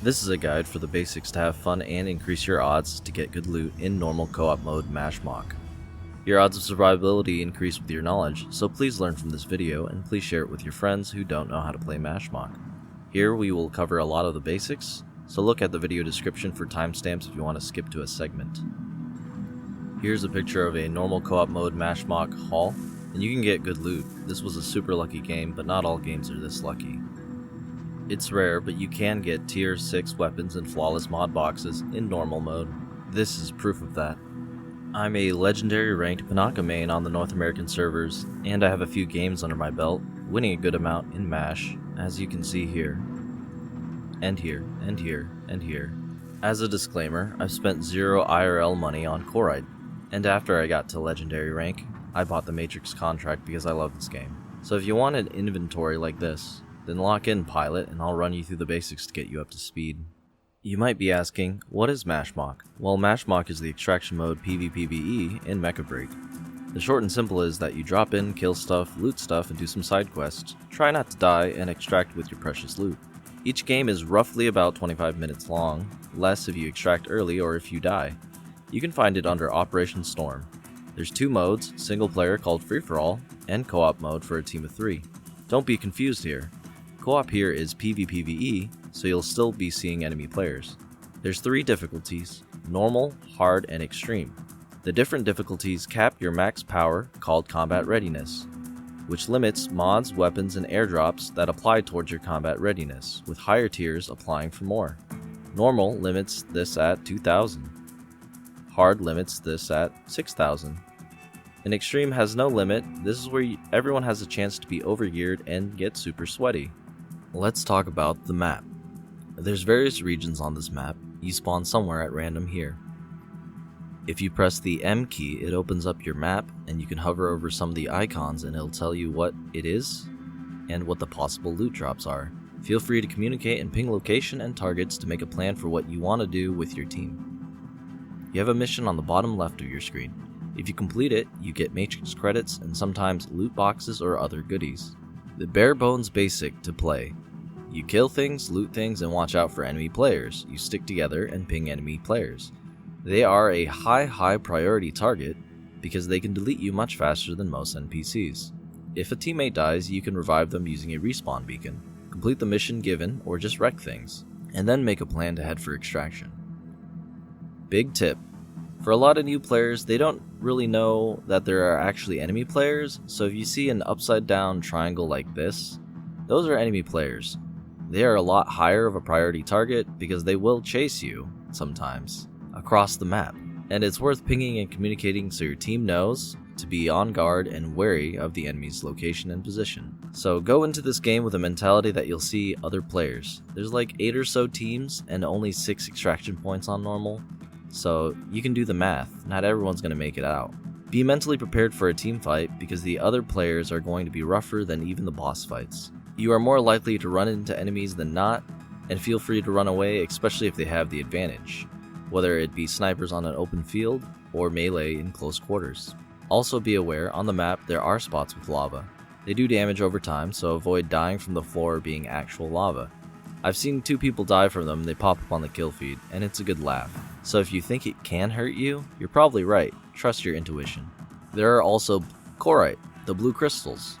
This is a guide for the basics to have fun and increase your odds to get good loot in normal co-op mode Mashmak. Your odds of survivability increase with your knowledge, so please learn from this video and please share it with your friends who don't know how to play Mashmak. Here we will cover a lot of the basics, so look at the video description for timestamps if you want to skip to a segment. Here's a picture of a normal co-op mode Mashmak haul, and you can get good loot. This was a super lucky game, but not all games are this lucky. It's rare, but you can get tier 6 weapons and flawless mod boxes in normal mode. This is proof of that. I'm a legendary ranked Panaka main on the North American servers, and I have a few games under my belt, winning a good amount in MASH, as you can see here. And here, and here, and here. As a disclaimer, I've spent zero IRL money on Corite, and after I got to legendary rank, I bought the Matrix contract because I love this game. So if you want an inventory like this, then lock in Pilot and I'll run you through the basics to get you up to speed. You might be asking, what is Mashmak? Well, Mashmak is the extraction mode PvPvE in Mecha Break. The short and simple is that you drop in, kill stuff, loot stuff, and do some side quests. Try not to die and extract with your precious loot. Each game is roughly about 25 minutes long, less if you extract early or if you die. You can find it under Operation Storm. There's two modes, single player called Free For All, and co-op mode for a team of 3. Don't be confused here. Co-op here is PvPvE, so you'll still be seeing enemy players. There's 3 difficulties, normal, hard, and extreme. The different difficulties cap your max power, called combat readiness, which limits mods, weapons, and airdrops that apply towards your combat readiness, with higher tiers applying for more. Normal limits this at 2,000. Hard limits this at 6,000. And extreme has no limit. This is where everyone has a chance to be overgeared and get super sweaty. Let's talk about the map. There's various regions on this map. You spawn somewhere at random here. If you press the M key, it opens up your map and you can hover over some of the icons and it'll tell you what it is and what the possible loot drops are. Feel free to communicate and ping location and targets to make a plan for what you want to do with your team. You have a mission on the bottom left of your screen. If you complete it, you get Matrix credits and sometimes loot boxes or other goodies. The bare bones basic to play. You kill things, loot things, and watch out for enemy players. You stick together and ping enemy players. They are a high priority target because they can delete you much faster than most NPCs. If a teammate dies, you can revive them using a respawn beacon, complete the mission given, or just wreck things, and then make a plan to head for extraction. Big tip. For a lot of new players, they don't really know that there are actually enemy players, so if you see an upside down triangle like this, those are enemy players. They are a lot higher of a priority target because they will chase you, sometimes, across the map. And it's worth pinging and communicating so your team knows to be on guard and wary of the enemy's location and position. So go into this game with a mentality that you'll see other players. There's like 8 or so teams and only 6 extraction points on normal. So you can do the math, not everyone's going to make it out. Be mentally prepared for a team fight because the other players are going to be rougher than even the boss fights. You are more likely to run into enemies than not, and feel free to run away, especially if they have the advantage, whether it be snipers on an open field or melee in close quarters. Also be aware, on the map there are spots with lava. They do damage over time, so avoid dying from the floor being actual lava. I've seen 2 people die from them, they pop up on the kill feed, and it's a good laugh. So if you think it can hurt you, you're probably right. Trust your intuition. There are also Corite, the blue crystals.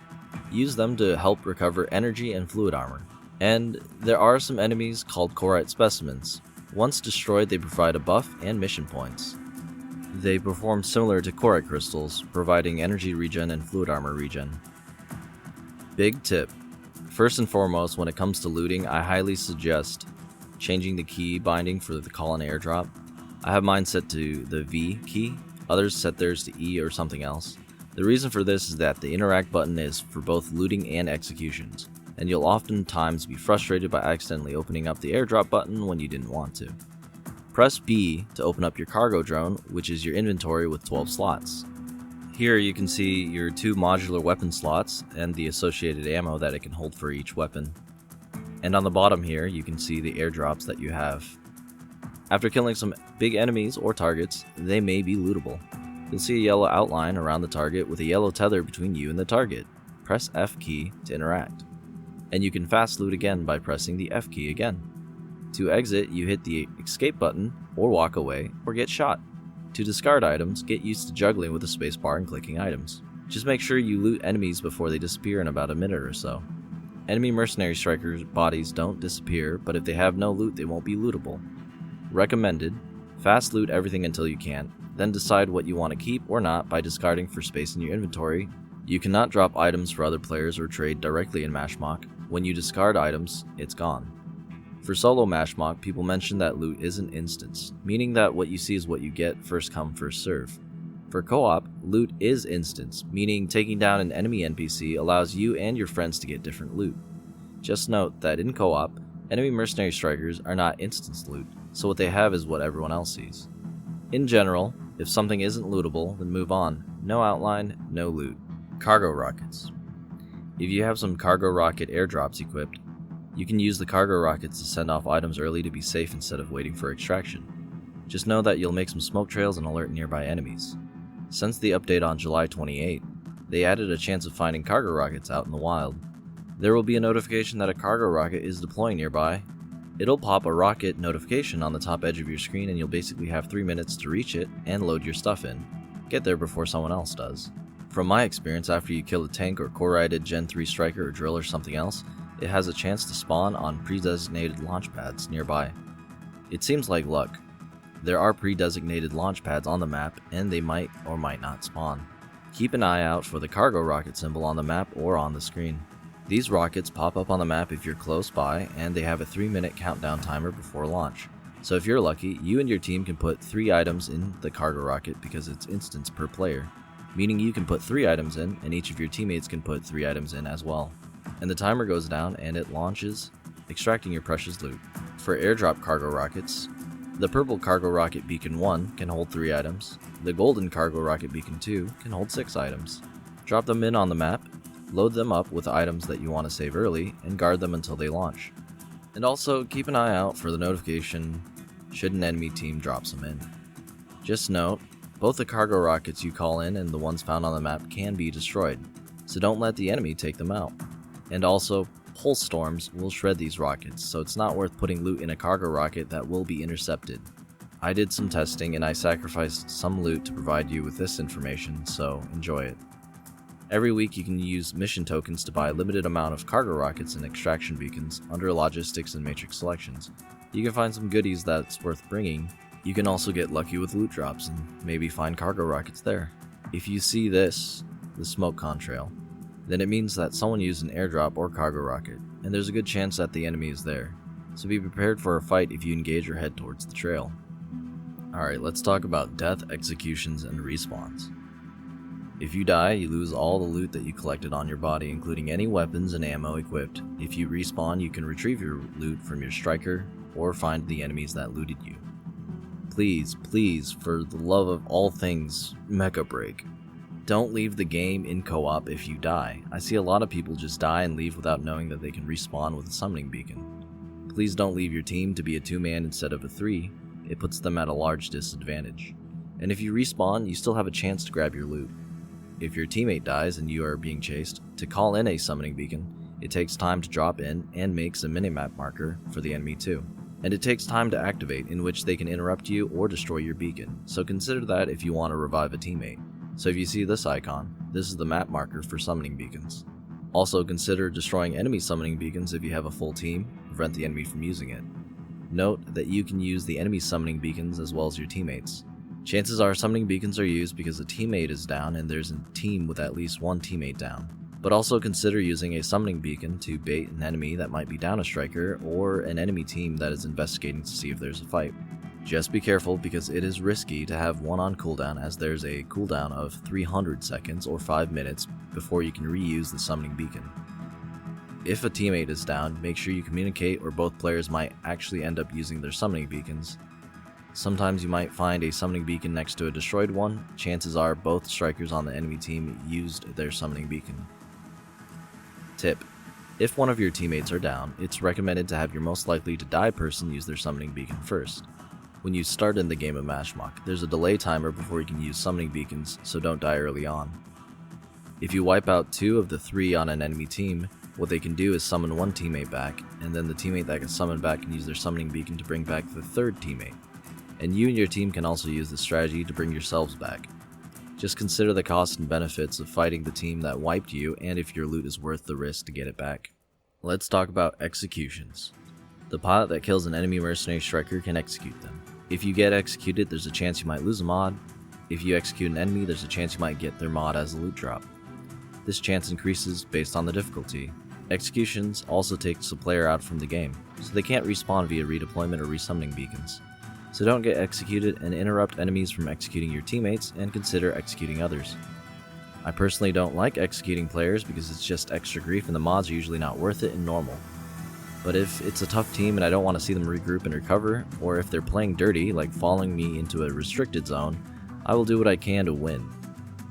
Use them to help recover energy and fluid armor. And there are some enemies called Corite specimens. Once destroyed, they provide a buff and mission points. They perform similar to Corite crystals, providing energy regen and fluid armor regen. Big tip. First and foremost, when it comes to looting, I highly suggest changing the key binding for the call and airdrop. I have mine set to the V key, others set theirs to E or something else. The reason for this is that the interact button is for both looting and executions, and you'll oftentimes be frustrated by accidentally opening up the airdrop button when you didn't want to. Press B to open up your cargo drone, which is your inventory with 12 slots. Here you can see your 2 modular weapon slots and the associated ammo that it can hold for each weapon. And on the bottom here you can see the airdrops that you have. After killing some big enemies or targets, they may be lootable. You'll see a yellow outline around the target with a yellow tether between you and the target. Press F key to interact. And you can fast loot again by pressing the F key again. To exit, you hit the escape button, or walk away, or get shot. To discard items, get used to juggling with the spacebar and clicking items. Just make sure you loot enemies before they disappear in about a minute or so. Enemy mercenary strikers' bodies don't disappear, but if they have no loot, they won't be lootable. Recommended: fast loot everything until you can, then decide what you want to keep or not by discarding for space in your inventory. You cannot drop items for other players or trade directly in Mashmak. When you discard items, it's gone. For solo Mashmak, people mention that loot isn't instance, meaning that what you see is what you get, first come, first serve. For co-op, loot is instance, meaning taking down an enemy NPC allows you and your friends to get different loot. Just note that in co-op, enemy mercenary strikers are not instance loot, so what they have is what everyone else sees. In general, if something isn't lootable, then move on. No outline, no loot. Cargo rockets. If you have some cargo rocket airdrops equipped, you can use the cargo rockets to send off items early to be safe instead of waiting for extraction. Just know that you'll make some smoke trails and alert nearby enemies. Since the update on July 28, they added a chance of finding cargo rockets out in the wild. There will be a notification that a cargo rocket is deploying nearby. It'll pop a rocket notification on the top edge of your screen and you'll basically have 3 minutes to reach it and load your stuff in. Get there before someone else does. From my experience, after you kill a tank or Corite Gen 3 striker or drill or something else, it has a chance to spawn on pre-designated launch pads nearby. It seems like luck. There are pre-designated launch pads on the map, and they might or might not spawn. Keep an eye out for the cargo rocket symbol on the map or on the screen. These rockets pop up on the map if you're close by, and they have a 3-minute countdown timer before launch. So if you're lucky, you and your team can put 3 items in the cargo rocket because it's instance per player, meaning you can put 3 items in, and each of your teammates can put 3 items in as well. And the timer goes down and it launches, extracting your precious loot. For airdrop cargo rockets, the purple cargo rocket beacon 1 can hold 3 items, the golden cargo rocket beacon 2 can hold 6 items. Drop them in on the map, load them up with items that you want to save early, and guard them until they launch. And also keep an eye out for the notification should an enemy team drop some in. Just note, both the cargo rockets you call in and the ones found on the map can be destroyed, so don't let the enemy take them out. And also, pulse storms will shred these rockets, so it's not worth putting loot in a cargo rocket that will be intercepted. I did some testing and I sacrificed some loot to provide you with this information, so enjoy it. Every week you can use mission tokens to buy a limited amount of cargo rockets and extraction beacons under logistics and matrix selections. You can find some goodies that's worth bringing. You can also get lucky with loot drops and maybe find cargo rockets there. If you see this, the smoke contrail, then it means that someone used an airdrop or cargo rocket, and there's a good chance that the enemy is there. So be prepared for a fight if you engage or head towards the trail. Alright, let's talk about death, executions, and respawns. If you die, you lose all the loot that you collected on your body, including any weapons and ammo equipped. If you respawn, you can retrieve your loot from your striker, or find the enemies that looted you. Please, please, for the love of all things, Mecha break. Don't leave the game in co-op if you die. I see a lot of people just die and leave without knowing that they can respawn with a summoning beacon. Please don't leave your team to be a 2-man instead of a 3. It puts them at a large disadvantage. And if you respawn, you still have a chance to grab your loot. If your teammate dies and you are being chased, to call in a summoning beacon, it takes time to drop in and makes a minimap marker for the enemy too. And it takes time to activate, in which they can interrupt you or destroy your beacon, so consider that if you want to revive a teammate. So if you see this icon, this is the map marker for summoning beacons. Also consider destroying enemy summoning beacons if you have a full team, prevent the enemy from using it. Note that you can use the enemy summoning beacons as well as your teammates. Chances are summoning beacons are used because a teammate is down and there's a team with at least one teammate down. But also consider using a summoning beacon to bait an enemy that might be down a striker or an enemy team that is investigating to see if there's a fight. Just be careful because it is risky to have one on cooldown, as there's a cooldown of 300 seconds or 5 minutes before you can reuse the summoning beacon. If a teammate is down, make sure you communicate, or both players might actually end up using their summoning beacons. Sometimes you might find a summoning beacon next to a destroyed one. Chances are both strikers on the enemy team used their summoning beacon. Tip: if one of your teammates are down, it's recommended to have your most likely to die person use their summoning beacon first. When you start in the game of Mashmak, there's a delay timer before you can use summoning beacons, so don't die early on. If you wipe out 2 of the 3 on an enemy team, What they can do is summon one teammate back, and then the teammate that gets summoned back can use their summoning beacon to bring back the third teammate. And you and your team can also use this strategy to bring yourselves back. Just consider the costs and benefits of fighting the team that wiped you and if your loot is worth the risk to get it back. Let's talk about executions. The pilot that kills an enemy mercenary striker can execute them. If you get executed, there's a chance you might lose a mod. If you execute an enemy, there's a chance you might get their mod as a loot drop. This chance increases based on the difficulty. Executions also takes the player out from the game, so they can't respawn via redeployment or resummoning beacons. So don't get executed and interrupt enemies from executing your teammates, and consider executing others. I personally don't like executing players because it's just extra grief and the mods are usually not worth it in normal. But if it's a tough team and I don't want to see them regroup and recover, or if they're playing dirty, like following me into a restricted zone, I will do what I can to win.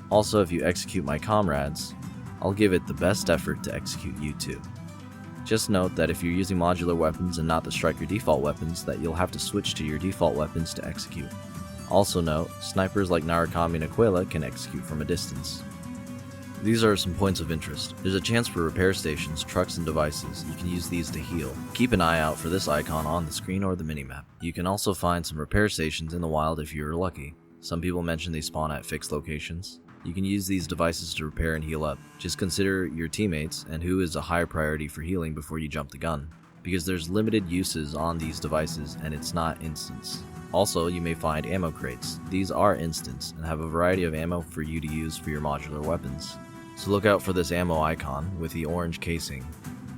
Also, if you execute my comrades, I'll give it the best effort to execute you too. Just note that if you're using modular weapons and not the striker default weapons, that you'll have to switch to your default weapons to execute. Also note, snipers like Narukami and Aquila can execute from a distance. These are some points of interest. There's a chance for repair stations, trucks, and devices. You can use these to heal. Keep an eye out for this icon on the screen or the minimap. You can also find some repair stations in the wild if you're lucky. Some people mention they spawn at fixed locations. You can use these devices to repair and heal up. Just consider your teammates and who is a high priority for healing before you jump the gun, because there's limited uses on these devices and it's not instance. Also, you may find ammo crates. These are instance and have a variety of ammo for you to use for your modular weapons. So look out for this ammo icon with the orange casing.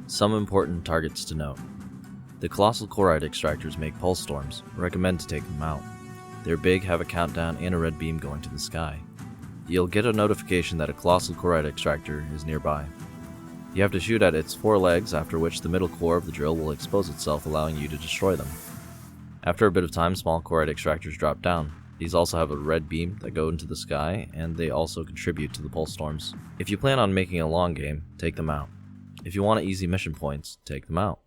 Some important targets to note. The colossal Corite extractors make pulse storms. Recommend to take them out. They're big, have a countdown, and a red beam going to the sky. You'll get a notification that a colossal Corite extractor is nearby. You have to shoot at its 4 legs, after which the middle core of the drill will expose itself, allowing you to destroy them. After a bit of time, small Corite extractors drop down. These also have a red beam that go into the sky, and they also contribute to the pulse storms. If you plan on making a long game, take them out. If you want easy mission points, take them out.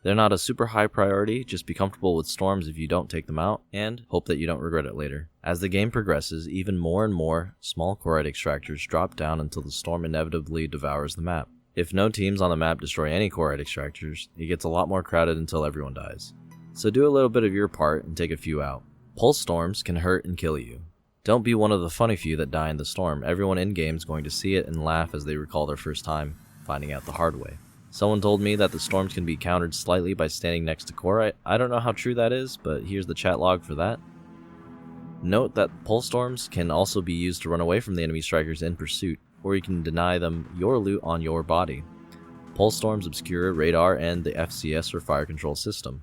They're not a super high priority, just be comfortable with storms if you don't take them out, and hope that you don't regret it later. As the game progresses, even more and more small Corite extractors drop down until the storm inevitably devours the map. If no teams on the map destroy any Corite extractors, it gets a lot more crowded until everyone dies. So do a little bit of your part and take a few out. Pulse storms can hurt and kill you. Don't be one of the funny few that die in the storm. Everyone in-game is going to see it and laugh as they recall their first time finding out the hard way. Someone told me that the storms can be countered slightly by standing next to Corite. I don't know how true that is, but here's the chat log for that. Note that pulse storms can also be used to run away from the enemy strikers in pursuit, or you can deny them your loot on your body. Pulse storms obscure radar and the FCS or fire control system,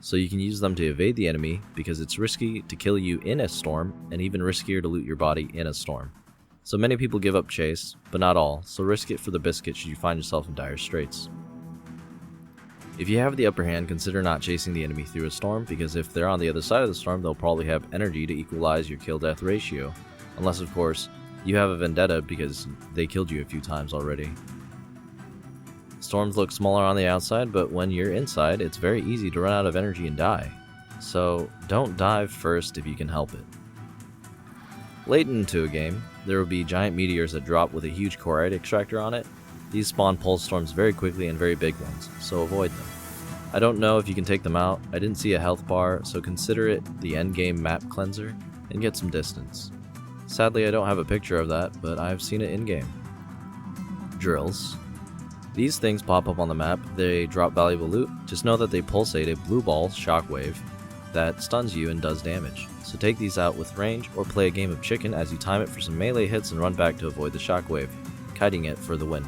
so you can use them to evade the enemy because it's risky to kill you in a storm and even riskier to loot your body in a storm. So many people give up chase, but not all, so risk it for the biscuit should you find yourself in dire straits. If you have the upper hand, consider not chasing the enemy through a storm, because if they're on the other side of the storm, they'll probably have energy to equalize your kill-death ratio, unless of course, you have a vendetta because they killed you a few times already. Storms look smaller on the outside, but when you're inside, it's very easy to run out of energy and die. So don't dive first if you can help it. Late into a game, there will be giant meteors that drop with a huge Corite extractor on it. These spawn pulse storms very quickly and very big ones, so avoid them. I don't know if you can take them out. I didn't see a health bar, so consider it the endgame map cleanser and get some distance. Sadly, I don't have a picture of that, but I've seen it in-game. Drills. These things pop up on the map. They drop valuable loot. Just know that they pulsate a blue ball shockwave that stuns you and does damage. So take these out with range or play a game of chicken as you time it for some melee hits and run back to avoid the shockwave, kiting it for the win.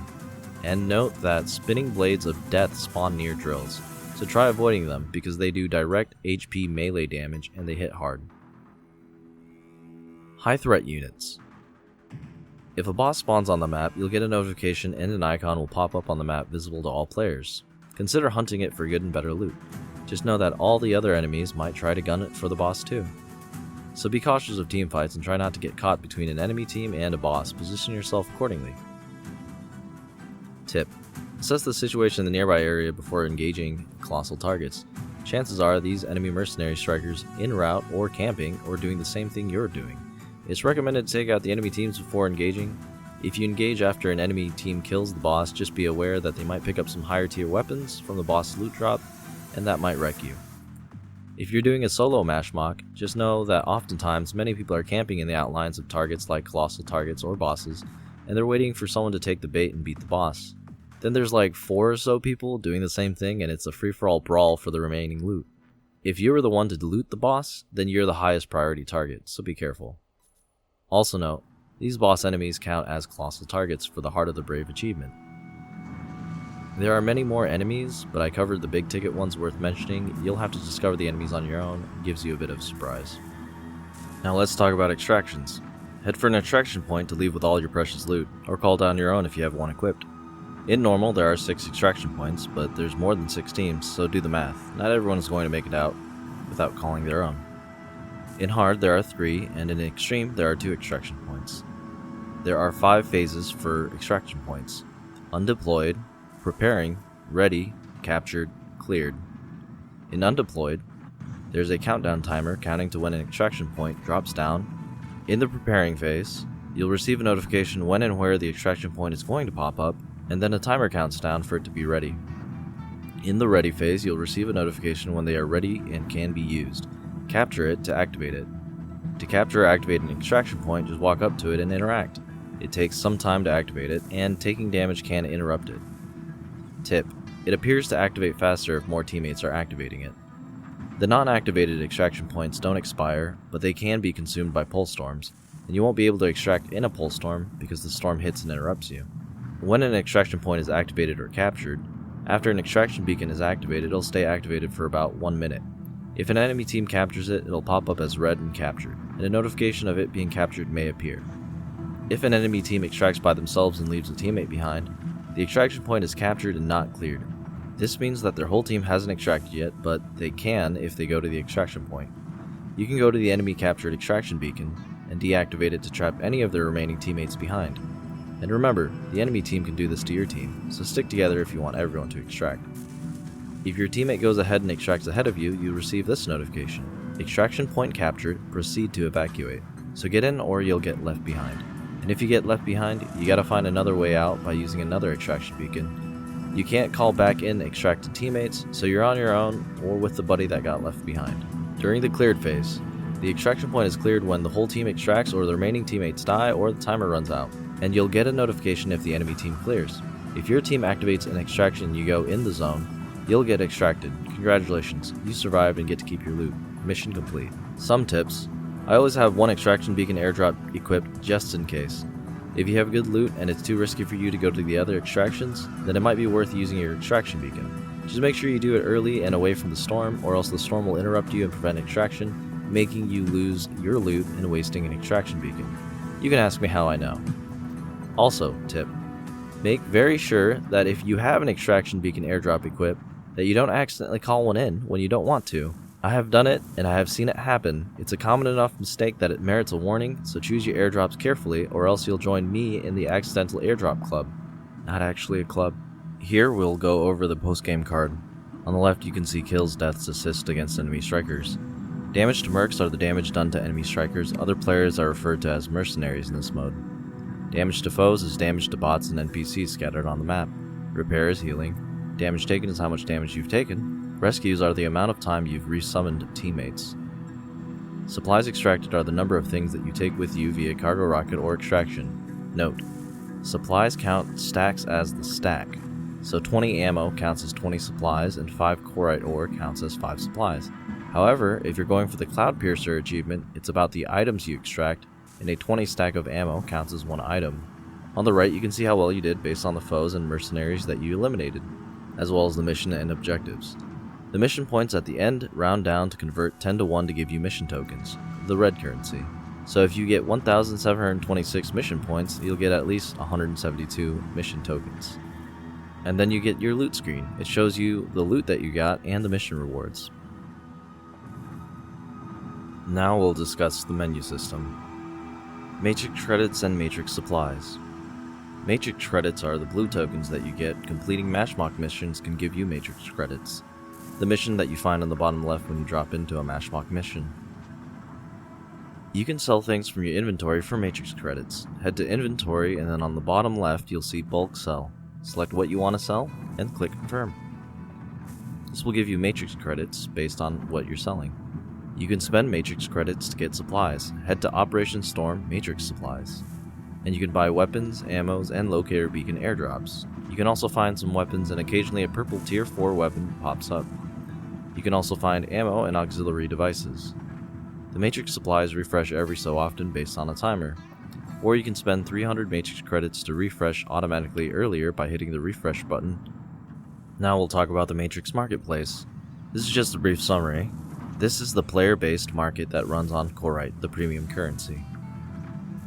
And note that spinning blades of death spawn near drills, so try avoiding them because they do direct HP melee damage and they hit hard. High threat units. If a boss spawns on the map, you'll get a notification and an icon will pop up on the map visible to all players. Consider hunting it for good and better loot. Just know that all the other enemies might try to gun it for the boss too. So be cautious of teamfights and try not to get caught between an enemy team and a boss. Position yourself accordingly. Tip: assess the situation in the nearby area before engaging colossal targets. Chances are these enemy mercenary strikers en route or camping or doing the same thing you're doing. It's recommended to take out the enemy teams before engaging. If you engage after an enemy team kills the boss, just be aware that they might pick up some higher tier weapons from the boss loot drop, and that might wreck you. If you're doing a solo Mashmak, just know that oftentimes many people are camping in the outlines of targets like colossal targets or bosses, and they're waiting for someone to take the bait and beat the boss. Then there's like 4 or so people doing the same thing, and it's a free-for-all brawl for the remaining loot. If you were the one to loot the boss, then you're the highest priority target, so be careful. Also note, these boss enemies count as colossal targets for the Heart of the Brave achievement. There are many more enemies, but I covered the big ticket ones worth mentioning. You'll have to discover the enemies on your own, it gives you a bit of surprise. Now let's talk about extractions. Head for an extraction point to leave with all your precious loot, or call down your own if you have one equipped. In normal, there are 6 extraction points, but there's more than 6 teams, so do the math. Not everyone is going to make it out without calling their own. In hard, there are 3, and in extreme, there are 2 extraction points. There are 5 phases for extraction points: undeployed, preparing, ready, captured, cleared. In undeployed, there's a countdown timer counting to when an extraction point drops down. In the preparing phase, you'll receive a notification when and where the extraction point is going to pop up, and then a timer counts down for it to be ready. In the ready phase, you'll receive a notification when they are ready and can be used. Capture it to activate it. To capture or activate an extraction point, just walk up to it and interact. It takes some time to activate it, and taking damage can interrupt it. Tip: it appears to activate faster if more teammates are activating it. The non-activated extraction points don't expire, but they can be consumed by pole storms, and you won't be able to extract in a pole storm because the storm hits and interrupts you. When an extraction point is activated or captured, after an extraction beacon is activated, it'll stay activated for about 1 minute. If an enemy team captures it, it'll pop up as red and captured, and a notification of it being captured may appear. If an enemy team extracts by themselves and leaves a teammate behind, the extraction point is captured and not cleared. This means that their whole team hasn't extracted yet, but they can if they go to the extraction point. You can go to the enemy captured extraction beacon and deactivate it to trap any of their remaining teammates behind. And remember, the enemy team can do this to your team, so stick together if you want everyone to extract. If your teammate goes ahead and extracts ahead of you, you'll receive this notification: extraction point captured, proceed to evacuate. So get in or you'll get left behind. And if you get left behind, you gotta find another way out by using another extraction beacon. You can't call back in extracted teammates, so you're on your own or with the buddy that got left behind. During the cleared phase, the extraction point is cleared when the whole team extracts or the remaining teammates die or the timer runs out, and you'll get a notification if the enemy team clears. If your team activates an extraction and you go in the zone, you'll get extracted. Congratulations, you survived and get to keep your loot. Mission complete. Some tips: I always have one extraction beacon airdrop equipped just in case. If you have good loot and it's too risky for you to go to the other extractions, then it might be worth using your extraction beacon. Just make sure you do it early and away from the storm, or else the storm will interrupt you and prevent extraction, making you lose your loot and wasting an extraction beacon. You can ask me how I know. Also, tip: make very sure that if you have an extraction beacon airdrop equipped, that you don't accidentally call one in when you don't want to. I have done it, and I have seen it happen. It's a common enough mistake that it merits a warning, so choose your airdrops carefully, or else you'll join me in the Accidental Airdrop Club. Not actually a club. Here we'll go over the post-game card. On the left you can see kills, deaths, assists against enemy strikers. Damage to mercs are the damage done to enemy strikers. Other players are referred to as mercenaries in this mode. Damage to foes is damage to bots and NPCs scattered on the map. Repair is healing. Damage taken is how much damage you've taken. Rescues are the amount of time you've resummoned teammates. Supplies extracted are the number of things that you take with you via cargo rocket or extraction. Note: supplies count stacks as the stack, so 20 ammo counts as 20 supplies and 5 Corite ore counts as 5 supplies. However, if you're going for the Cloud Piercer achievement, it's about the items you extract, and a 20 stack of ammo counts as 1 item. On the right you can see how well you did based on the foes and mercenaries that you eliminated, as well as the mission and objectives. The mission points at the end round down to convert 10 to 1 to give you mission tokens, the red currency. So if you get 1,726 mission points, you'll get at least 172 mission tokens. And then you get your loot screen. It shows you the loot that you got and the mission rewards. Now we'll discuss the menu system. Matrix credits and matrix supplies. Matrix credits are the blue tokens that you get. Completing Mashmak missions can give you matrix credits, the mission that you find on the bottom left when you drop into a Mashmak mission. You can sell things from your inventory for matrix credits. Head to inventory and then on the bottom left you'll see bulk sell. Select what you want to sell and click confirm. This will give you matrix credits based on what you're selling. You can spend matrix credits to get supplies. Head to Operation Storm Matrix Supplies. And you can buy weapons, ammos, and Locator Beacon airdrops. You can also find some weapons and occasionally a purple tier 4 weapon pops up. You can also find ammo and auxiliary devices. The matrix supplies refresh every so often based on a timer. Or you can spend 300 matrix credits to refresh automatically earlier by hitting the refresh button. Now we'll talk about the matrix marketplace. This is just a brief summary. This is the player-based market that runs on Corite, the premium currency.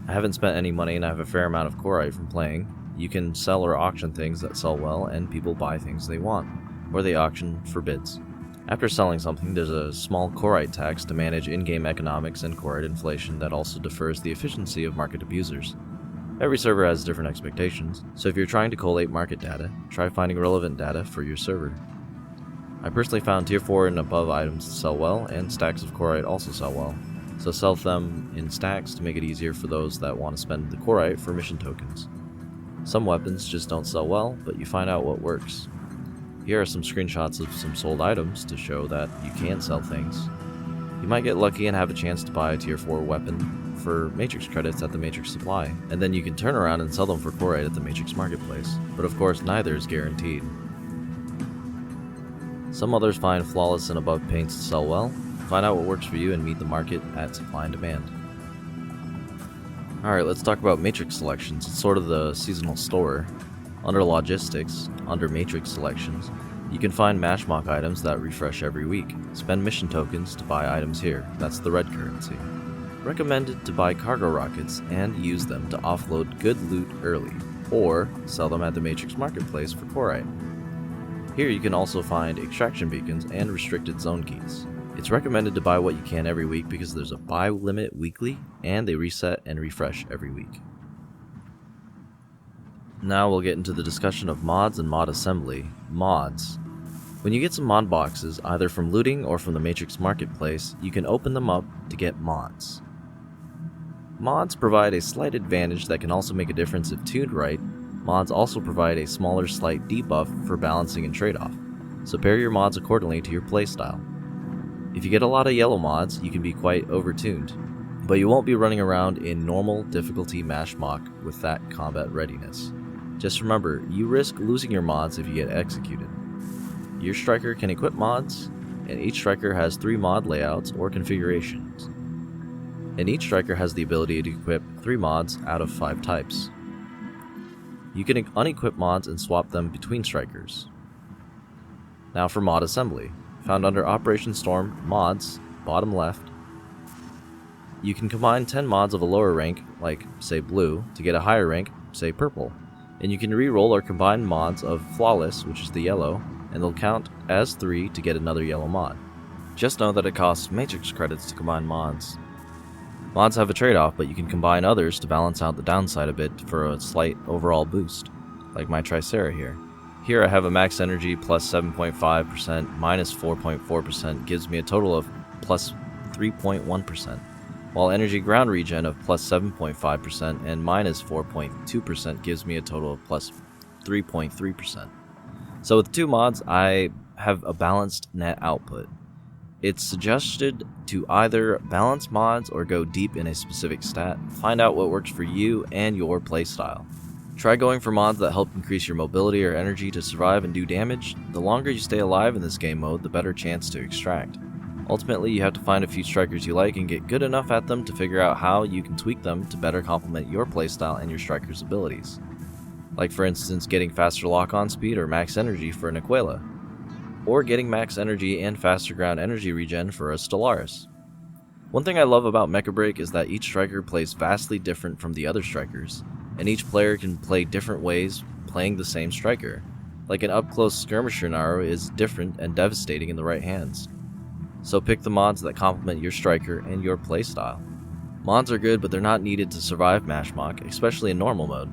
I haven't spent any money and I have a fair amount of Corite from playing. You can sell or auction things that sell well and people buy things they want, or they auction for bids. After selling something, there's a small Corite tax to manage in-game economics and Corite inflation that also defers the efficiency of market abusers. Every server has different expectations, so if you're trying to collate market data, try finding relevant data for your server. I personally found tier 4 and above items sell well, and stacks of Corite also sell well, so sell them in stacks to make it easier for those that want to spend the Corite for mission tokens. Some weapons just don't sell well, but you find out what works. Here are some screenshots of some sold items to show that you can sell things. You might get lucky and have a chance to buy a tier 4 weapon for matrix credits at the matrix supply, and then you can turn around and sell them for Corite at the matrix marketplace, but of course neither is guaranteed. Some others find flawless and above paints to sell well. Find out what works for you and meet the market at supply and demand. Alright, let's talk about matrix selections. It's sort of the seasonal store. Under logistics, under matrix selections, you can find Mashmak items that refresh every week. Spend mission tokens to buy items here. That's the red currency. Recommended to buy cargo rockets and use them to offload good loot early, or sell them at the matrix marketplace for Corite. Here you can also find extraction beacons and restricted zone keys. It's recommended to buy what you can every week because there's a buy limit weekly and they reset and refresh every week. Now we'll get into the discussion of mods and mod assembly. Mods. When you get some mod boxes, either from looting or from the matrix marketplace, you can open them up to get mods. Mods provide a slight advantage that can also make a difference if tuned right. Mods also provide a smaller slight debuff for balancing and trade-off, so pair your mods accordingly to your playstyle. If you get a lot of yellow mods, you can be quite overtuned, but you won't be running around in normal difficulty Mashmak with that combat readiness. Just remember, you risk losing your mods if you get executed. Your striker can equip mods, and each striker has 3 mod layouts or configurations. And each striker has the ability to equip 3 mods out of 5 types. You can unequip mods and swap them between strikers. Now for mod assembly. Found under Operation Storm, mods, bottom left. You can combine 10 mods of a lower rank, like say blue, to get a higher rank, say purple. And you can re-roll or combine mods of flawless, which is the yellow, and they'll count as 3 to get another yellow mod. Just know that it costs matrix credits to combine mods. Mods have a trade-off, but you can combine others to balance out the downside a bit for a slight overall boost, like my Tricera here. Here I have a max energy plus 7.5%, minus 4.4% gives me a total of plus 3.1%, while energy ground regen of plus 7.5% and minus 4.2% gives me a total of plus 3.3%. So with 2 mods, I have a balanced net output. It's suggested to either balance mods or go deep in a specific stat. Find out what works for you and your playstyle. Try going for mods that help increase your mobility or energy to survive and do damage. The longer you stay alive in this game mode, the better chance to extract. Ultimately, you have to find a few strikers you like and get good enough at them to figure out how you can tweak them to better complement your playstyle and your striker's abilities. Like for instance, getting faster lock-on speed or max energy for an Aquila, or getting max energy and faster ground energy regen for a Stellaris. One thing I love about Mecha Break is that each striker plays vastly different from the other strikers, and each player can play different ways playing the same striker. Like an up-close skirmisher Naru is different and devastating in the right hands. So pick the mods that complement your striker and your playstyle. Mods are good, but they're not needed to survive Mashmak, especially in normal mode.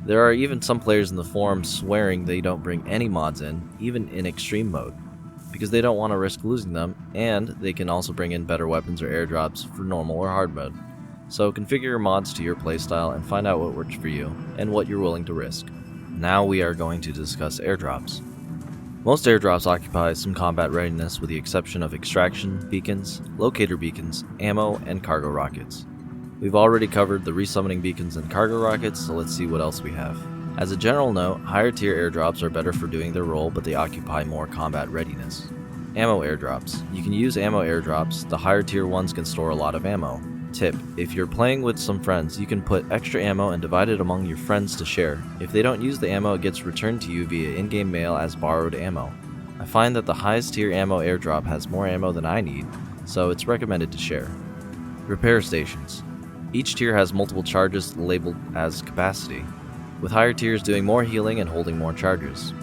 There are even some players in the forum swearing they don't bring any mods in, even in extreme mode. because they don't want to risk losing them, and they can also bring in better weapons or airdrops for normal or hard mode. So configure your mods to your playstyle and find out what works for you and what you're willing to risk. Now we are going to discuss airdrops. Most airdrops occupy some combat readiness with the exception of extraction beacons, locator beacons, ammo, and cargo rockets. We've already covered the resummoning beacons and cargo rockets, so let's see what else we have. As a general note, higher tier airdrops are better for doing their role, but they occupy more combat readiness. Ammo airdrops. You can use ammo airdrops, the higher tier ones can store a lot of ammo. Tip: if you're playing with some friends, you can put extra ammo and divide it among your friends to share. If they don't use the ammo, it gets returned to you via in-game mail as borrowed ammo. I find that the highest tier ammo airdrop has more ammo than I need, so it's recommended to share. Repair stations. Each tier has multiple charges labeled as capacity, with higher tiers doing more healing and holding more charges.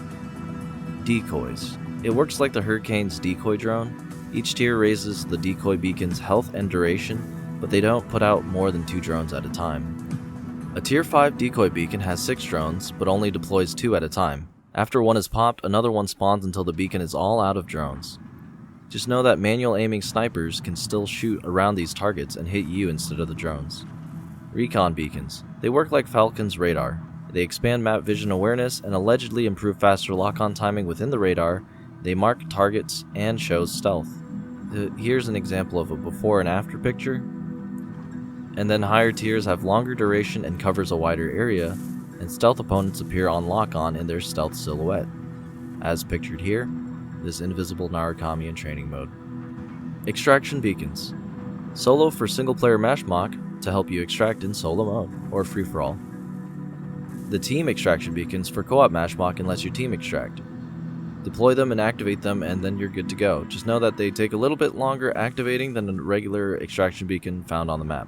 Decoys. It works like the Hurricane's decoy drone. Each tier raises the Decoy Beacon's health and duration, but they don't put out more than 2 drones at a time. A tier 5 Decoy Beacon has 6 drones, but only deploys 2 at a time. After one is popped, another one spawns until the beacon is all out of drones. Just know that manual aiming snipers can still shoot around these targets and hit you instead of the drones. Recon Beacons. They work like Falcon's radar. They expand map vision awareness and allegedly improve faster lock-on timing within the radar. They mark targets and shows stealth. Here's an example of a before and after picture. And then higher tiers have longer duration and covers a wider area, and stealth opponents appear on lock-on in their stealth silhouette. As pictured here, this invisible Narukami in training mode. Extraction Beacons. Solo for single-player Mashmak to help you extract in solo mode, or free-for-all. The team extraction beacons for co-op Mashmak and lets your team extract. Deploy them and activate them, and then you're good to go. Just know that they take a little bit longer activating than a regular extraction beacon found on the map.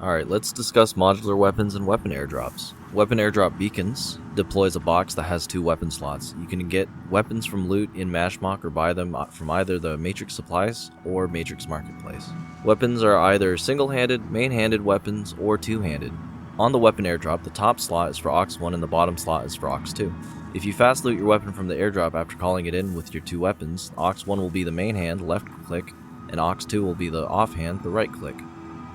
Alright, let's discuss modular weapons and weapon airdrops. Weapon airdrop beacons deploys a box that has 2 weapon slots. You can get weapons from loot in Mashmak or buy them from either the Matrix Supplies or Matrix Marketplace. Weapons are either single-handed, main-handed weapons, or two-handed. On the weapon airdrop, the top slot is for Aux 1 and the bottom slot is for Aux 2. If you fast loot your weapon from the airdrop after calling it in with your 2 weapons, Aux 1 will be the main hand, left click, and Aux 2 will be the offhand, the right click.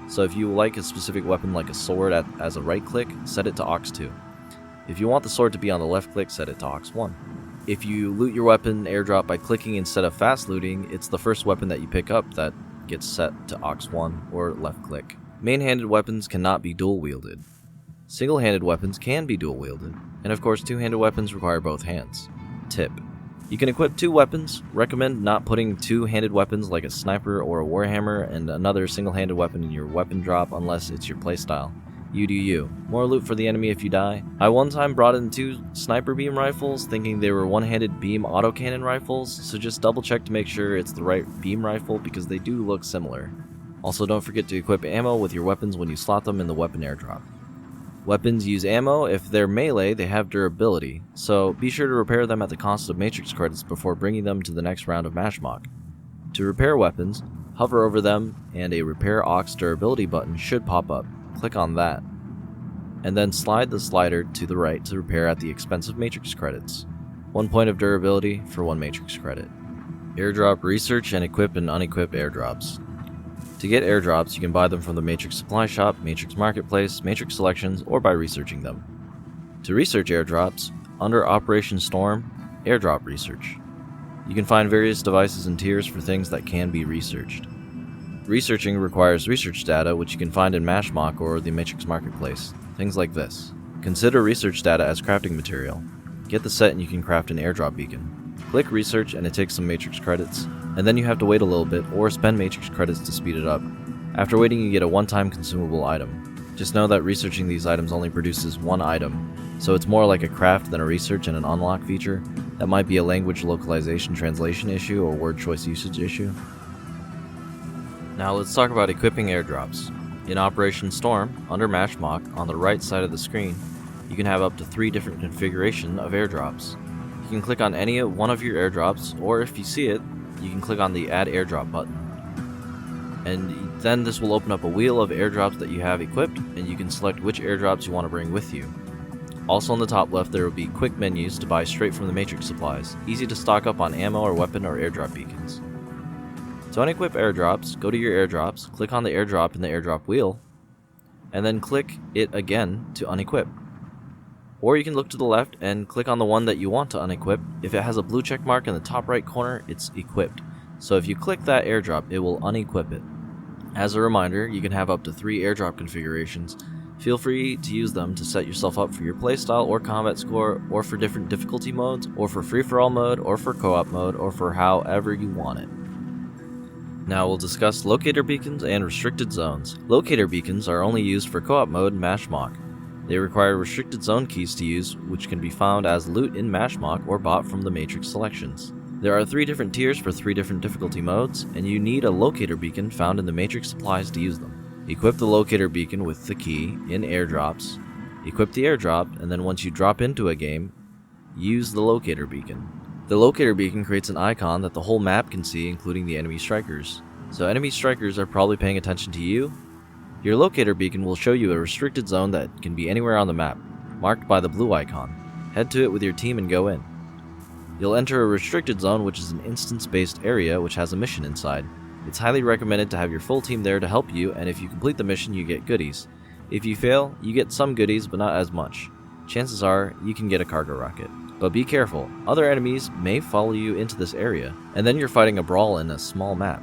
So if you like a specific weapon like a sword as a right click, set it to Aux 2. If you want the sword to be on the left click, set it to Aux 1. If you loot your weapon airdrop by clicking instead of fast looting, it's the first weapon that you pick up that gets set to Aux 1 or left click. Main-handed weapons cannot be dual-wielded. Single-handed weapons can be dual-wielded, and of course two-handed weapons require both hands. Tip: you can equip 2 weapons. Recommend not putting 2-handed weapons like a sniper or a warhammer and another single-handed weapon in your weapon drop unless it's your playstyle. You do you. More loot for the enemy if you die. I one time brought in 2 sniper beam rifles thinking they were one-handed beam autocannon rifles, so just double check to make sure it's the right beam rifle because they do look similar. Also, don't forget to equip ammo with your weapons when you slot them in the weapon airdrop. Weapons use ammo. If they're melee, they have durability, so be sure to repair them at the cost of Matrix credits before bringing them to the next round of Mashmak. To repair weapons, hover over them and a Repair Aux Durability button should pop up. Click on that, and then slide the slider to the right to repair at the expense of Matrix credits. 1 point of durability for 1 Matrix credit. Airdrop research and equip and unequip airdrops. To get airdrops, you can buy them from the Matrix Supply Shop, Matrix Marketplace, Matrix Selections, or by researching them. To research airdrops, under Operation Storm, Airdrop Research. You can find various devices and tiers for things that can be researched. Researching requires research data, which you can find in Mashmak or the Matrix Marketplace. Things like this. Consider research data as crafting material. Get the set and you can craft an airdrop beacon. Click research and it takes some Matrix credits, and then you have to wait a little bit or spend Matrix credits to speed it up. After waiting, you get a one-time consumable item. Just know that researching these items only produces 1 item, so it's more like a craft than a research and an unlock feature. That might be a language localization translation issue or word choice usage issue. Now let's talk about equipping airdrops. In Operation Storm, under Mashmak, on the right side of the screen, you can have up to 3 different configurations of airdrops. You can click on any one of your airdrops, or if you see it, you can click on the Add Airdrop button. And then this will open up a wheel of airdrops that you have equipped, and you can select which airdrops you want to bring with you. Also on the top left there will be quick menus to buy straight from the matrix supplies, easy to stock up on ammo or weapon or airdrop beacons. To unequip airdrops, go to your airdrops, click on the airdrop in the airdrop wheel, and then click it again to unequip. Or you can look to the left and click on the one that you want to unequip. If it has a blue check mark in the top right corner, it's equipped. So if you click that airdrop, it will unequip it. As a reminder, you can have up to 3 airdrop configurations. Feel free to use them to set yourself up for your playstyle or combat score, or for different difficulty modes, or for free-for-all mode, or for co-op mode, or for however you want it. Now we'll discuss Locator Beacons and Restricted Zones. Locator Beacons are only used for co-op mode in Mashmak. They require restricted zone keys to use, which can be found as loot in Mashmak or bought from the matrix selections. There are 3 different tiers for 3 different difficulty modes, and you need a Locator Beacon found in the matrix supplies to use them. Equip the Locator Beacon with the key in Airdrops, equip the airdrop, and then once you drop into a game, use the Locator Beacon. The Locator Beacon creates an icon that the whole map can see, including the enemy strikers. So enemy strikers are probably paying attention to you. Your Locator Beacon will show you a restricted zone that can be anywhere on the map, marked by the blue icon. Head to it with your team and go in. You'll enter a restricted zone, which is an instance-based area which has a mission inside. It's highly recommended to have your full team there to help you, and if you complete the mission you get goodies. If you fail, you get some goodies but not as much. Chances are you can get a cargo rocket. But be careful, other enemies may follow you into this area, and then you're fighting a brawl in a small map.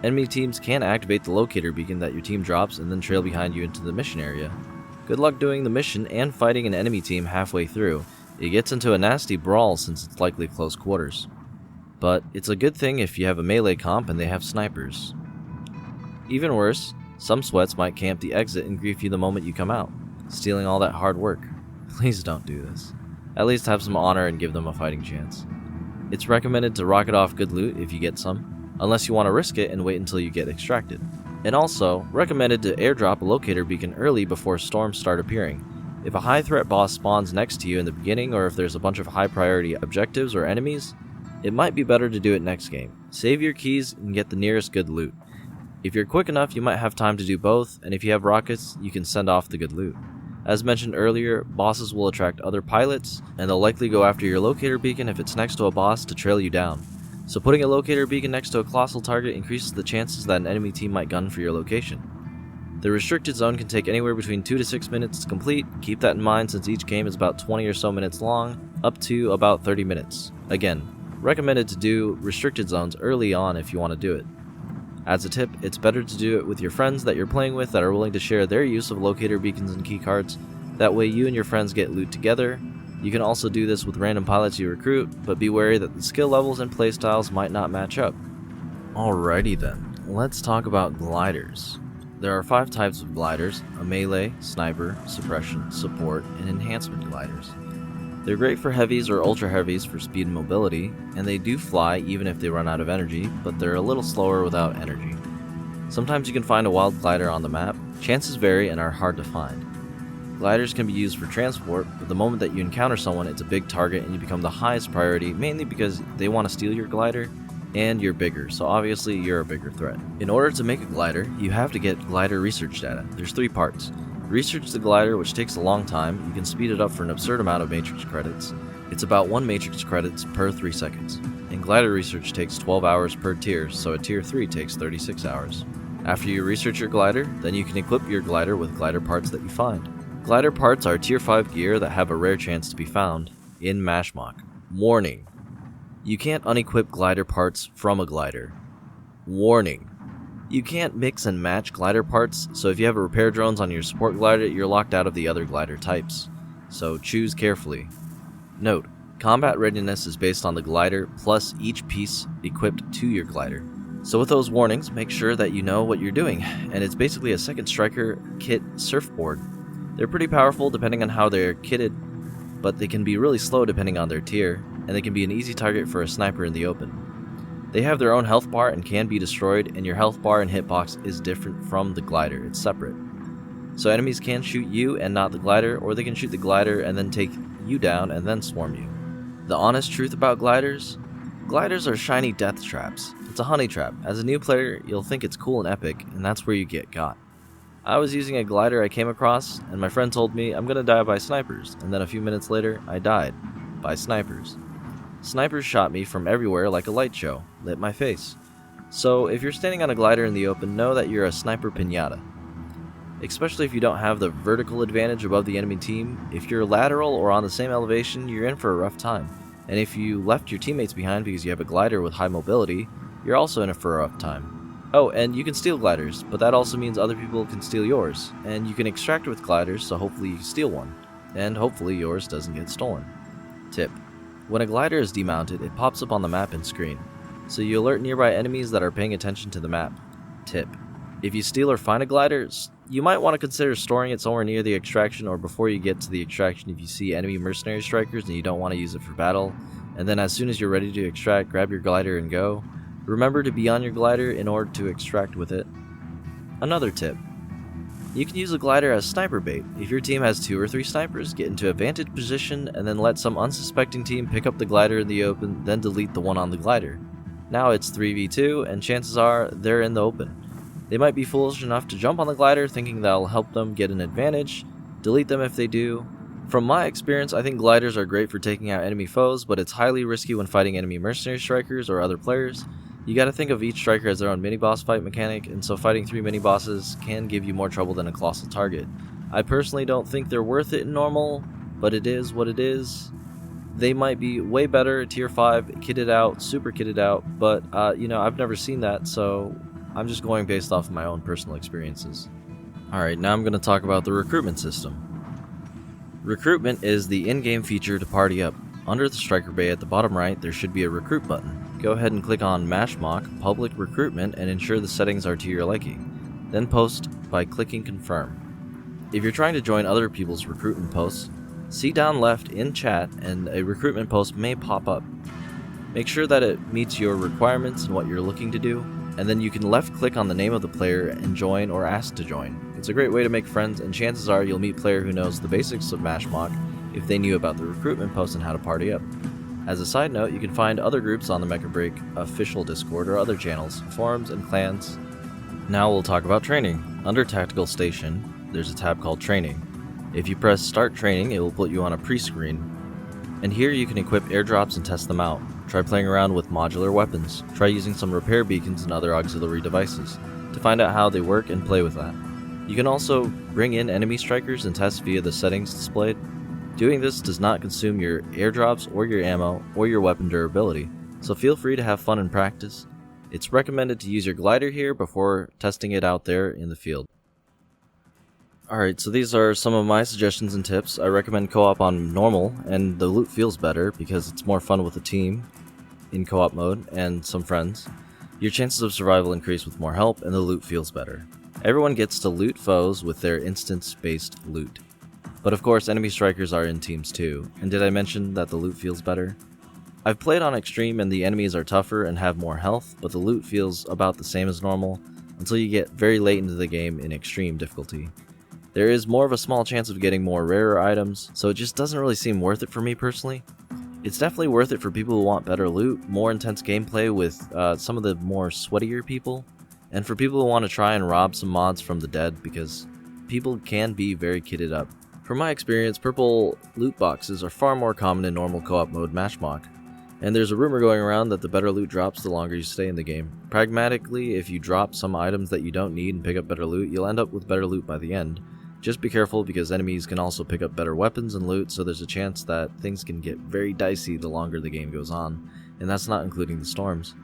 Enemy teams can activate the Locator Beacon that your team drops and then trail behind you into the mission area. Good luck doing the mission and fighting an enemy team halfway through. It gets into a nasty brawl since it's likely close quarters. But it's a good thing if you have a melee comp and they have snipers. Even worse, some sweats might camp the exit and grief you the moment you come out, stealing all that hard work. Please don't do this. At least have some honor and give them a fighting chance. It's recommended to rocket off good loot if you get some, unless you want to risk it and wait until you get extracted. And also, recommended to airdrop a Locator Beacon early before storms start appearing. If a high threat boss spawns next to you in the beginning, or if there's a bunch of high priority objectives or enemies, it might be better to do it next game. Save your keys and get the nearest good loot. If you're quick enough, you might have time to do both, and if you have rockets, you can send off the good loot. As mentioned earlier, bosses will attract other pilots, and they'll likely go after your Locator Beacon if it's next to a boss to trail you down. So putting a Locator Beacon next to a colossal target increases the chances that an enemy team might gun for your location. The restricted zone can take anywhere between 2 to 6 minutes to complete. Keep that in mind since each game is about 20 or so minutes long, up to about 30 minutes. Again, recommended to do restricted zones early on if you want to do it. As a tip, it's better to do it with your friends that you're playing with that are willing to share their use of Locator Beacons and keycards. That way you and your friends get loot together. You can also do this with random pilots you recruit, but be wary that the skill levels and playstyles might not match up. Alrighty then, let's talk about gliders. There are 5 types of gliders: a melee, sniper, suppression, support, and enhancement gliders. They're great for heavies or ultra heavies for speed and mobility, and they do fly even if they run out of energy, but they're a little slower without energy. Sometimes you can find a wild glider on the map. Chances vary and are hard to find. Gliders can be used for transport, but the moment that you encounter someone, it's a big target and you become the highest priority, mainly because they want to steal your glider, and you're bigger, so obviously you're a bigger threat. In order to make a glider, you have to get glider research data. There's 3 parts. Research the glider, which takes a long time. You can speed it up for an absurd amount of matrix credits. It's about 1 matrix credits per 3 seconds. And glider research takes 12 hours per tier, so a tier 3 takes 36 hours. After you research your glider, then you can equip your glider with glider parts that you find. Glider parts are tier 5 gear that have a rare chance to be found in Mashmak. Warning: you can't unequip glider parts from a glider. Warning: you can't mix and match glider parts, so if you have a repair drones on your support glider, you're locked out of the other glider types. So choose carefully. Note: combat readiness is based on the glider plus each piece equipped to your glider. So with those warnings, make sure that you know what you're doing, and it's basically a second striker kit surfboard. They're pretty powerful depending on how they're kitted, but they can be really slow depending on their tier, and they can be an easy target for a sniper in the open. They have their own health bar and can be destroyed, and your health bar and hitbox is different from the glider, it's separate. So enemies can shoot you and not the glider, or they can shoot the glider and then take you down and then swarm you. The honest truth about gliders? Gliders are shiny death traps. It's a honey trap. As a new player, you'll think it's cool and epic, and that's where you get got. I was using a glider I came across, and my friend told me I'm gonna die by snipers, and then a few minutes later, I died. By snipers. Snipers shot me from everywhere like a light show, lit my face. So if you're standing on a glider in the open, know that you're a sniper piñata. Especially if you don't have the vertical advantage above the enemy team, if you're lateral or on the same elevation, you're in for a rough time. And if you left your teammates behind because you have a glider with high mobility, you're also in it for a rough time. Oh, and you can steal gliders, but that also means other people can steal yours. And you can extract with gliders, so hopefully you steal one. And hopefully yours doesn't get stolen. Tip: when a glider is demounted, it pops up on the map and screen, so you alert nearby enemies that are paying attention to the map. Tip: if you steal or find a glider, you might want to consider storing it somewhere near the extraction or before you get to the extraction if you see enemy mercenary strikers and you don't want to use it for battle. And then as soon as you're ready to extract, grab your glider and go. Remember to be on your glider in order to extract with it. Another tip: you can use a glider as sniper bait. If your team has 2 or 3 snipers, get into a vantage position and then let some unsuspecting team pick up the glider in the open, then delete the one on the glider. Now it's 3v2 and chances are they're in the open. They might be foolish enough to jump on the glider thinking that'll help them get an advantage, delete them if they do. From my experience, I think gliders are great for taking out enemy foes, but it's highly risky when fighting enemy mercenary strikers or other players. You gotta think of each striker as their own mini-boss fight mechanic, and so fighting 3 mini-bosses can give you more trouble than a colossal target. I personally don't think they're worth it in normal, but it is what it is. They might be way better tier 5, kitted out, super kitted out, but I've never seen that, so I'm just going based off of my own personal experiences. Alright, now I'm going to talk about the recruitment system. Recruitment is the in-game feature to party up. Under the striker bay at the bottom right, there should be a recruit button. Go ahead and click on Mashmak, Public Recruitment, and ensure the settings are to your liking. Then post by clicking Confirm. If you're trying to join other people's recruitment posts, see down left in chat and a recruitment post may pop up. Make sure that it meets your requirements and what you're looking to do, and then you can left click on the name of the player and join or ask to join. It's a great way to make friends, and chances are you'll meet a player who knows the basics of Mashmak if they knew about the recruitment post and how to party up. As a side note, you can find other groups on the Mecha Break official Discord or other channels, forums, and clans. Now we'll talk about training. Under Tactical Station, there's a tab called Training. If you press Start Training, it will put you on a pre-screen. And here you can equip airdrops and test them out. Try playing around with modular weapons. Try using some repair beacons and other auxiliary devices to find out how they work and play with that. You can also bring in enemy strikers and test via the settings displayed. Doing this does not consume your airdrops or your ammo or your weapon durability, so feel free to have fun and practice. It's recommended to use your glider here before testing it out there in the field. Alright, so these are some of my suggestions and tips. I recommend co-op on normal, and the loot feels better because it's more fun with a team in co-op mode and some friends. Your chances of survival increase with more help, and the loot feels better. Everyone gets to loot foes with their instance-based loot. But of course, enemy strikers are in teams too, and did I mention that the loot feels better? I've played on Extreme and the enemies are tougher and have more health, but the loot feels about the same as normal until you get very late into the game in Extreme difficulty. There is more of a small chance of getting more rarer items, so it just doesn't really seem worth it for me personally. It's definitely worth it for people who want better loot, more intense gameplay with some of the more sweatier people, and for people who want to try and rob some mods from the dead because people can be very kitted up. From my experience, purple loot boxes are far more common in normal co-op mode Mashmak, and there's a rumor going around that the better loot drops the longer you stay in the game. Pragmatically, if you drop some items that you don't need and pick up better loot, you'll end up with better loot by the end. Just be careful because enemies can also pick up better weapons and loot, so there's a chance that things can get very dicey the longer the game goes on, and that's not including the storms.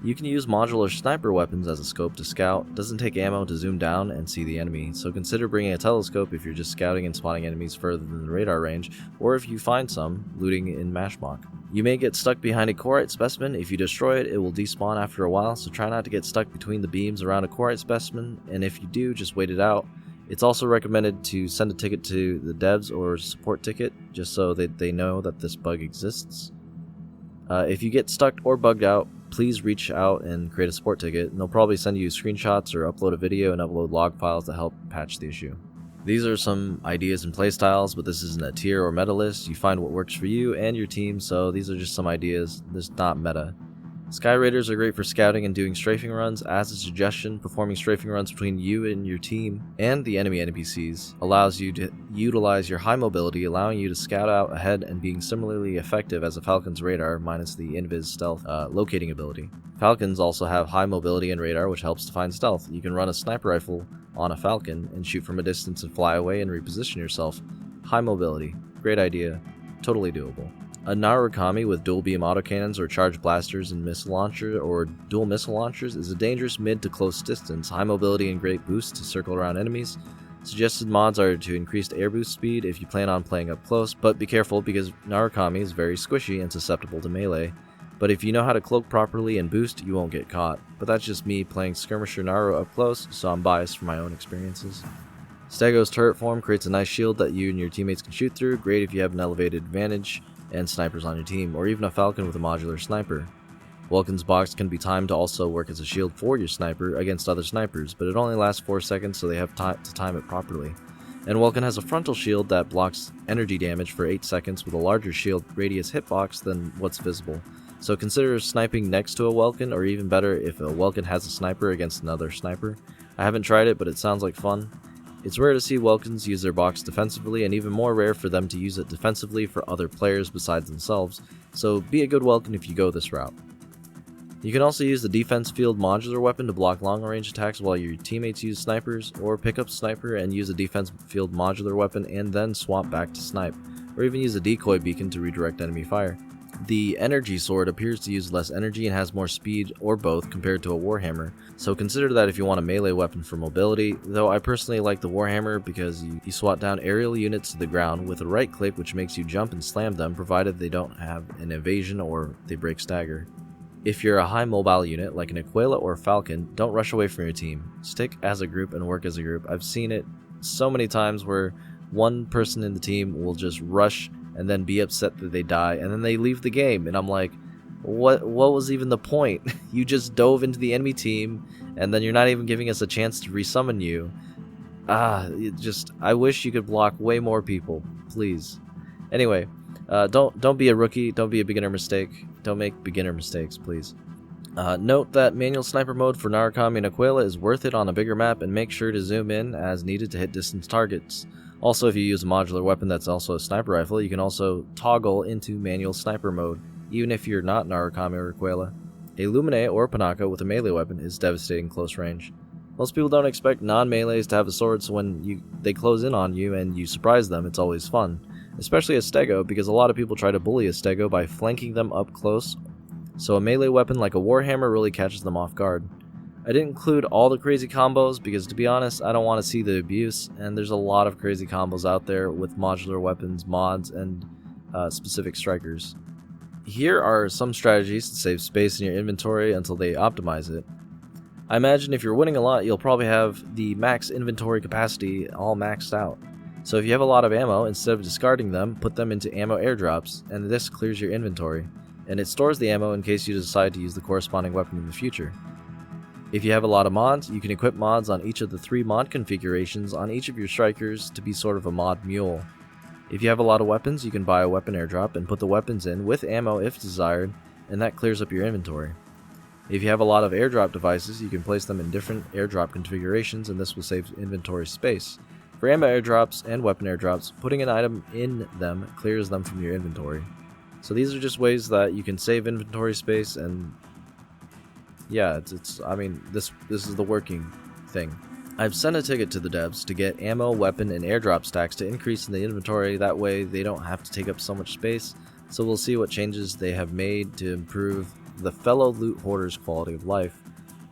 You can use modular sniper weapons as a scope to scout. Doesn't take ammo to zoom down and see the enemy, so consider bringing a telescope if you're just scouting and spotting enemies further than the radar range, or if you find some, looting in Mashmak. You may get stuck behind a Corite specimen. If you destroy it, it will despawn after a while, so try not to get stuck between the beams around a Corite specimen, and if you do, just wait it out. It's also recommended to send a ticket to the devs or support ticket, just so that they know that this bug exists. If you get stuck or bugged out, please reach out and create a support ticket, and they'll probably send you screenshots or upload a video and upload log files to help patch the issue. These are some ideas and playstyles, but this isn't a tier or meta list. You find what works for you and your team, so these are just some ideas. There's not meta. Sky Raiders are great for scouting and doing strafing runs. As a suggestion, performing strafing runs between you and your team and the enemy NPCs allows you to utilize your high mobility, allowing you to scout out ahead and being similarly effective as a Falcon's radar minus the invis stealth locating ability. Falcons also have high mobility and radar, which helps to find stealth. You can run a sniper rifle on a Falcon and shoot from a distance and fly away and reposition yourself. High mobility. Great idea. Totally doable. A Narukami with dual beam autocannons or charged blasters and missile launcher or dual missile launchers is a dangerous mid to close distance, high mobility and great boost to circle around enemies. Suggested mods are to increased air boost speed if you plan on playing up close, but be careful because Narukami is very squishy and susceptible to melee. But if you know how to cloak properly and boost, you won't get caught. But that's just me playing Skirmisher Naru up close, so I'm biased from my own experiences. Stego's turret form creates a nice shield that you and your teammates can shoot through, great if you have an elevated advantage and snipers on your team, or even a Falcon with a modular sniper. Welkin's box can be timed to also work as a shield for your sniper against other snipers, but it only lasts 4 seconds, so they have to time it properly. And Welkin has a frontal shield that blocks energy damage for 8 seconds with a larger shield radius hitbox than what's visible. So consider sniping next to a Welkin, or even better if a Welkin has a sniper against another sniper. I haven't tried it, but it sounds like fun. It's rare to see Welkins use their box defensively, and even more rare for them to use it defensively for other players besides themselves, so be a good Welkin if you go this route. You can also use the defense field modular weapon to block long range attacks while your teammates use snipers, or pick up sniper and use a defense field modular weapon and then swap back to snipe, or even use a decoy beacon to redirect enemy fire. The energy sword appears to use less energy and has more speed, or both, compared to a warhammer, so consider that if you want a melee weapon for mobility, though I personally like the warhammer because you swat down aerial units to the ground with a right click which makes you jump and slam them provided they don't have an evasion or they break stagger. If you're a high mobile unit like an Aquila or Falcon, don't rush away from your team. Stick as a group and work as a group. I've seen it so many times where one person in the team will just rush and then be upset that they die, and then they leave the game, and I'm like, what was even the point? You just dove into the enemy team, and then you're not even giving us a chance to resummon you. I wish you could block way more people, please. Anyway, don't be a rookie, don't be a beginner mistake, don't make beginner mistakes, please. Note that manual sniper mode for Narukami and Aquila is worth it on a bigger map, and make sure to zoom in as needed to hit distance targets. Also, if you use a modular weapon that's also a sniper rifle, you can also toggle into manual sniper mode, even if you're not Narukami or Aquila. A Lumine or Panaka with a melee weapon is devastating close range. Most people don't expect non-melees to have a sword, so when they close in on you and you surprise them, it's always fun. Especially a Stego, because a lot of people try to bully a Stego by flanking them up close, so a melee weapon like a Warhammer really catches them off guard. I didn't include all the crazy combos because, to be honest, I don't want to see the abuse, and there's a lot of crazy combos out there with modular weapons, mods, and specific strikers. Here are some strategies to save space in your inventory until they optimize it. I imagine if you're winning a lot, you'll probably have the max inventory capacity all maxed out. So if you have a lot of ammo, instead of discarding them, put them into ammo airdrops, and this clears your inventory, and it stores the ammo in case you decide to use the corresponding weapon in the future. If you have a lot of mods, you can equip mods on each of the 3 mod configurations on each of your strikers to be sort of a mod mule. If you have a lot of weapons, you can buy a weapon airdrop and put the weapons in with ammo if desired, and that clears up your inventory. If you have a lot of airdrop devices, you can place them in different airdrop configurations, and this will save inventory space. For ammo airdrops and weapon airdrops, putting an item in them clears them from your inventory. So these are just ways that you can save inventory space, and yeah, this is the working thing. I've sent a ticket to the devs to get ammo, weapon, and airdrop stacks to increase in the inventory, that way they don't have to take up so much space, so we'll see what changes they have made to improve the fellow loot hoarders' quality of life.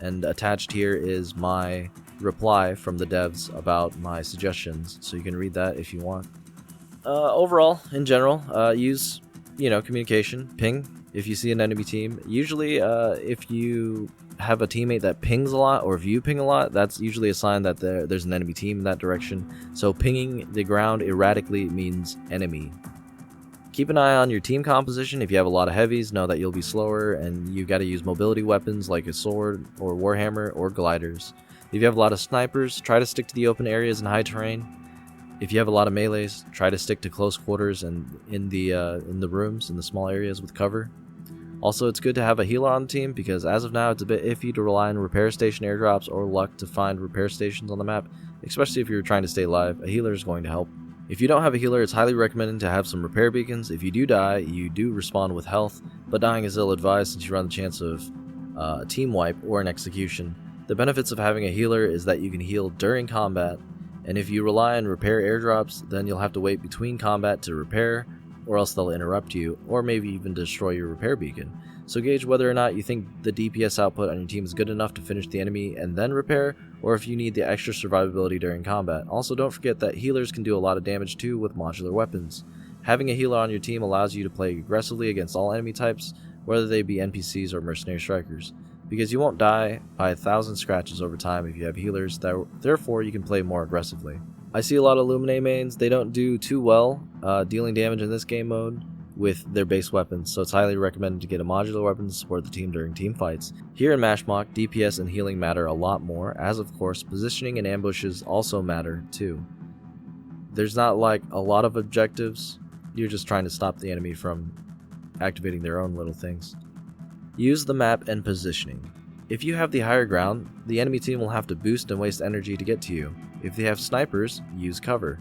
And attached here is my reply from the devs about my suggestions, so you can read that if you want. Overall, in general, use, communication, ping, if you see an enemy team. Usually, if you have a teammate that pings a lot, or if you ping a lot, that's usually a sign that there's an enemy team in that direction. So pinging the ground erratically means enemy. Keep an eye on your team composition. If you have a lot of heavies, know that you'll be slower, and you've got to use mobility weapons like a sword, or warhammer, or gliders. If you have a lot of snipers, try to stick to the open areas and high terrain. If you have a lot of melees, try to stick to close quarters and in the rooms, in the small areas with cover. Also, it's good to have a healer on the team because as of now it's a bit iffy to rely on repair station airdrops or luck to find repair stations on the map, especially if you're trying to stay alive. A healer is going to help. If you don't have a healer, it's highly recommended to have some repair beacons. If you do die, you do respawn with health, but dying is ill-advised since you run the chance of a team wipe or an execution. The benefits of having a healer is that you can heal during combat, and if you rely on repair airdrops, then you'll have to wait between combat to repair, or else they'll interrupt you, or maybe even destroy your repair beacon. So gauge whether or not you think the DPS output on your team is good enough to finish the enemy and then repair, or if you need the extra survivability during combat. Also, don't forget that healers can do a lot of damage too with modular weapons. Having a healer on your team allows you to play aggressively against all enemy types, whether they be NPCs or mercenary strikers, because you won't die by 1,000 scratches over time if you have healers, therefore you can play more aggressively. I see a lot of Lumine mains, they don't do too well dealing damage in this game mode with their base weapons, so it's highly recommended to get a modular weapon to support the team during team fights. Here in Mashmak, DPS and healing matter a lot more, as of course positioning and ambushes also matter too. There's not like a lot of objectives, you're just trying to stop the enemy from activating their own little things. Use the map and positioning. If you have the higher ground, the enemy team will have to boost and waste energy to get to you. If they have snipers, use cover.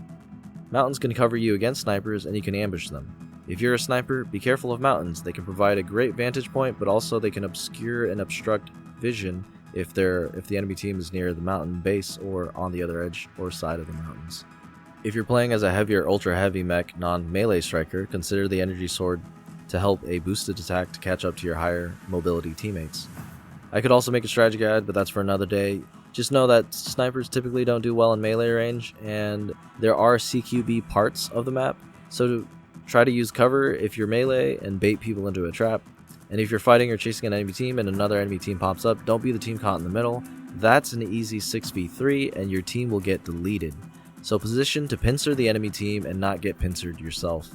Mountains can cover you against snipers and you can ambush them. If you're a sniper, be careful of mountains. They can provide a great vantage point, but also they can obscure and obstruct vision if the enemy team is near the mountain base or on the other edge or side of the mountains. If you're playing as a heavier ultra heavy mech non-melee striker, consider the energy sword to help a boosted attack to catch up to your higher mobility teammates. I could also make a strategy guide, but that's for another day. Just know that snipers typically don't do well in melee range, and there are CQB parts of the map, so try to use cover if you're melee and bait people into a trap. And if you're fighting or chasing an enemy team and another enemy team pops up, don't be the team caught in the middle. That's an easy 6v3 and your team will get deleted. So position to pincer the enemy team and not get pincered yourself.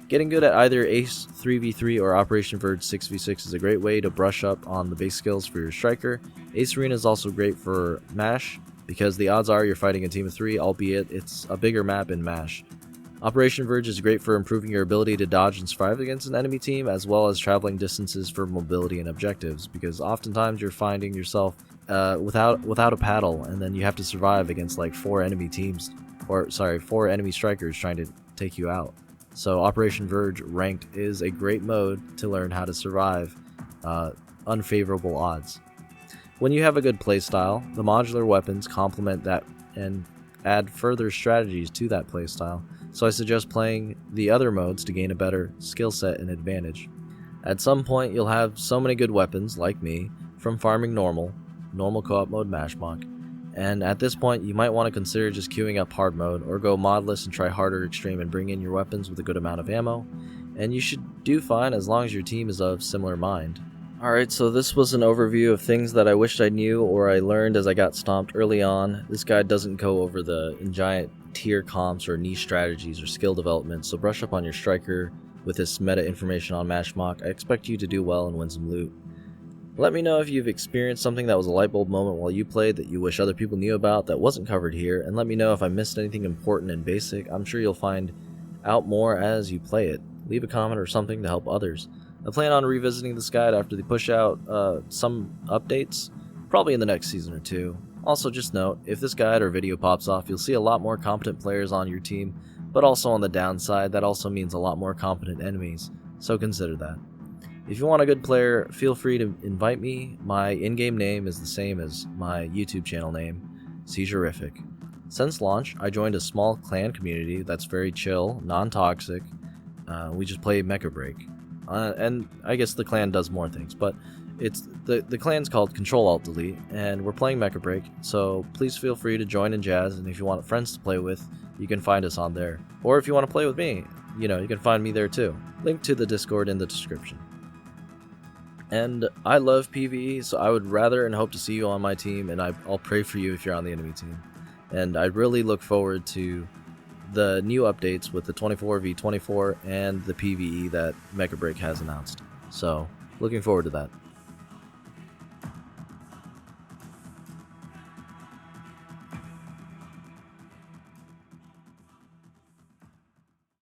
Getting good at either Ace 3v3 or Operation Verge 6v6 is a great way to brush up on the base skills for your striker. Ace Arena is also great for MASH because the odds are you're fighting a team of 3, albeit it's a bigger map in MASH. Operation Verge is great for improving your ability to dodge and survive against an enemy team, as well as traveling distances for mobility and objectives, because oftentimes you're finding yourself without a paddle, and then you have to survive against like 4 enemy strikers trying to take you out. So Operation Verge Ranked is a great mode to learn how to survive unfavorable odds. When you have a good playstyle, the modular weapons complement that and add further strategies to that playstyle, so I suggest playing the other modes to gain a better skill set and advantage. At some point you'll have so many good weapons, like me, from farming normal co-op mode Mashmak, and at this point you might want to consider just queuing up hard mode, or go modless and try harder extreme and bring in your weapons with a good amount of ammo, and you should do fine as long as your team is of similar mind. Alright, so this was an overview of things that I wished I knew or I learned as I got stomped early on. This guide doesn't go over the giant tier comps or niche strategies or skill development, so brush up on your striker with this meta information on Mashmak. I expect you to do well and win some loot. Let me know if you've experienced something that was a light bulb moment while you played that you wish other people knew about that wasn't covered here, and let me know if I missed anything important and basic. I'm sure you'll find out more as you play it. Leave a comment or something to help others. I plan on revisiting this guide after they push out some updates, probably in the next season or 2. Also, just note, if this guide or video pops off, you'll see a lot more competent players on your team, but also on the downside, that also means a lot more competent enemies, so consider that. If you want a good player, feel free to invite me. My in-game name is the same as my YouTube channel name, Seizurific. Since launch, I joined a small clan community that's very chill, non-toxic. We just play Mecha Break. And I guess the clan does more things, but it's the clan's called Control-Alt-Delete, and we're playing Mecha Break, so please feel free to join in jazz, and if you want friends to play with, you can find us on there. Or if you want to play with me, you can find me there too. Link to the Discord in the description. And I love PvE, so I would rather and hope to see you on my team, and I'll pray for you if you're on the enemy team. And I really look forward to the new updates with the 24v24 and the PvE that Mecha Break has announced. So, looking forward to that.